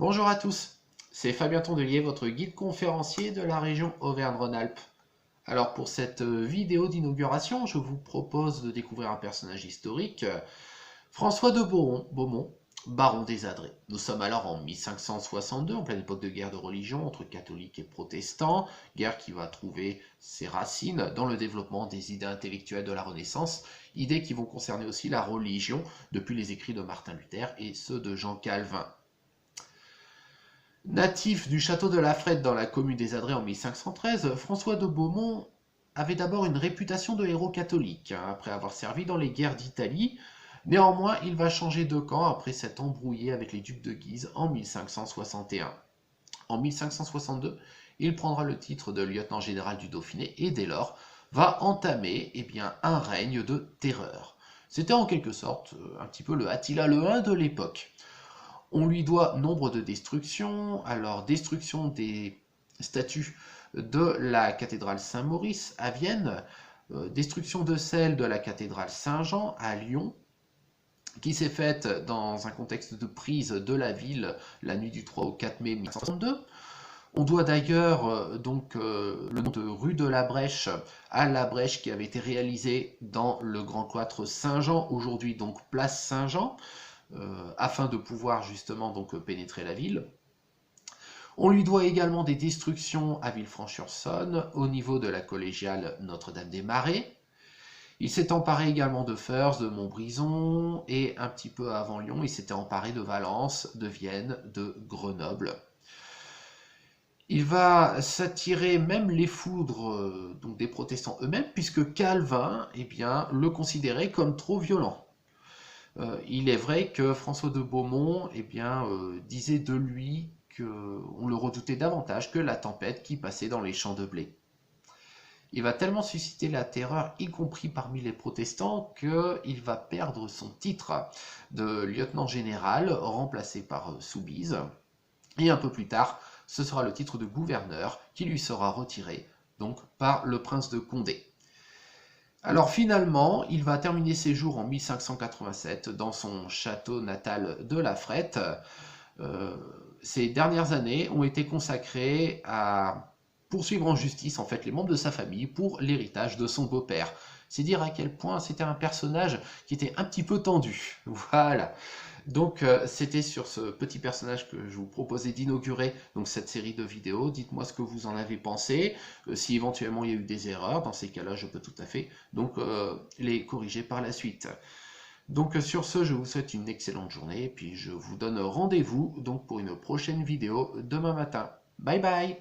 Bonjour à tous, c'est Fabien Tondelier, votre guide conférencier de la région Auvergne-Rhône-Alpes. Alors pour cette vidéo d'inauguration, je vous propose de découvrir un personnage historique, François de Beaumont, baron des Adrets. Nous sommes alors en 1562, en pleine époque de guerre de religion entre catholiques et protestants, guerre qui va trouver ses racines dans le développement des idées intellectuelles de la Renaissance, idées qui vont concerner aussi la religion depuis les écrits de Martin Luther et ceux de Jean Calvin. Natif du château de la Frette dans la commune des Adrets en 1513, François de Beaumont avait d'abord une réputation de héros catholique, après avoir servi dans les guerres d'Italie. Néanmoins, il va changer de camp après s'être embrouillé avec les ducs de Guise en 1561. En 1562, il prendra le titre de lieutenant général du Dauphiné et dès lors va entamer un règne de terreur. C'était en quelque sorte un petit peu le Attila le Hun de l'époque. On lui doit nombre de destructions, alors destruction des statues de la cathédrale Saint-Maurice à Vienne, destruction de celle de la cathédrale Saint-Jean à Lyon, qui s'est faite dans un contexte de prise de la ville la nuit du 3 au 4 mai 1562. On doit d'ailleurs le nom de rue de la Brèche à la Brèche qui avait été réalisée dans le grand cloître Saint-Jean, aujourd'hui donc place Saint-Jean, afin de pouvoir justement pénétrer la ville. On lui doit également des destructions à Villefranche-sur-Saône, au niveau de la collégiale Notre-Dame-des-Marais. Il s'est emparé également de Feurs, de Montbrison, et un petit peu avant Lyon, il s'était emparé de Valence, de Vienne, de Grenoble. Il va s'attirer même les foudres des protestants eux-mêmes, puisque Calvin le considérait comme trop violent. Il est vrai que François de Beaumont disait de lui qu'on le redoutait davantage que la tempête qui passait dans les champs de blé. Il va tellement susciter la terreur, y compris parmi les protestants, qu'il va perdre son titre de lieutenant général, remplacé par Soubise. Et un peu plus tard, ce sera le titre de gouverneur qui lui sera retiré donc par le prince de Condé. Alors finalement, il va terminer ses jours en 1587 dans son château natal de La Frette. Ces dernières années ont été consacrées à poursuivre en justice en fait les membres de sa famille pour l'héritage de son beau-père. C'est dire à quel point c'était un personnage qui était un petit peu tendu. Voilà. Donc c'était sur ce petit personnage que je vous proposais d'inaugurer cette série de vidéos. Dites-moi ce que vous en avez pensé, si éventuellement il y a eu des erreurs, dans ces cas-là je peux tout à fait les corriger par la suite. Donc sur ce, je vous souhaite une excellente journée et puis je vous donne rendez-vous pour une prochaine vidéo demain matin. Bye bye.